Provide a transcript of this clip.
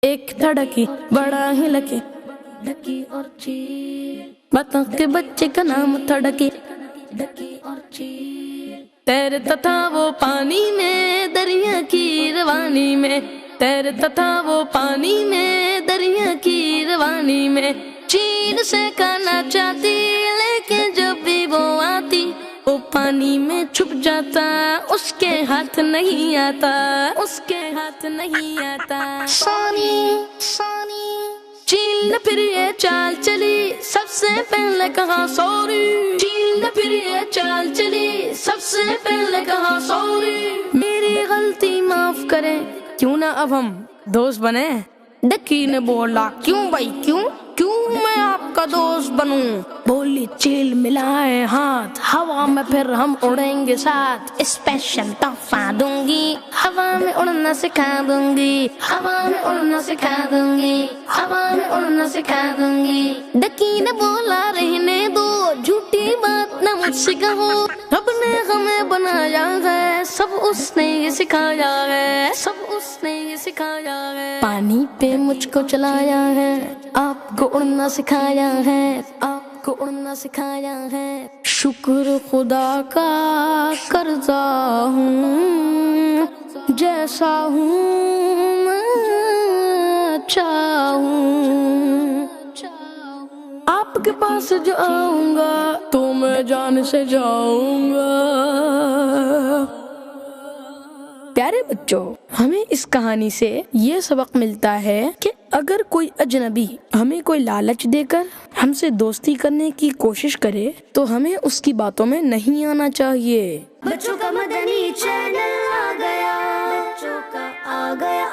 एक धड़की बड़ा ही लकी ढकी और चील, बातों के बच्चे का नाम था ढकी ढकी और चील। तैरता था वो पानी में दरिया की रवानी में, तैरता था वो पानी में दरिया की रवानी में। चील से खाना चाहती लेकिन जब भी वो आती वो पानी में छुप जाता, उसके हाथ नहीं आता, उसके हाथ नहीं आता। सोनी सोनी चील ने फिर ये चाल चली, सबसे पहले कहा सॉरी। चील ने फिर ये चाल चली, सबसे पहले कहा सॉरी। मेरी गलती माफ करें, क्यों ना अब हम दोस्त बने। डकी ने बोला क्यों भाई क्यों, क्यों मैं आपका दोस्त बनूं। बोली चील मिलाए हाथ, हवा में फिर हम उड़ेंगे साथ। स्पेशल तोहफा दूंगी, हवा में उड़ना सिखा दूंगी, हवा में उड़ना सिखा दूंगी, हवा में उड़ना सिखा दूंगी। डकी ने बोला रहने दो, झूठी बात न मुझसे कहो। रब ने हमें बनाया है, सब उसने ये सिखाया है, सब उसने ये सिखाया है। पानी पे मुझको चलाया है, आपको उड़ना सिखाया है, आपको उड़ना सिखाया है। शुक्र खुदा का करता हूँ, जैसा हूँ मैं अच्छा हूँ। आपके पास जो आऊंगा तो मैं जान से जाऊंगा। प्यारे बच्चों, हमें इस कहानी से ये सबक मिलता है कि अगर कोई अजनबी हमें कोई लालच देकर हमसे दोस्ती करने की कोशिश करे तो हमें उसकी बातों में नहीं आना चाहिए। बच्चों का मदनी चैनल आ गया, बच्चों का आ गया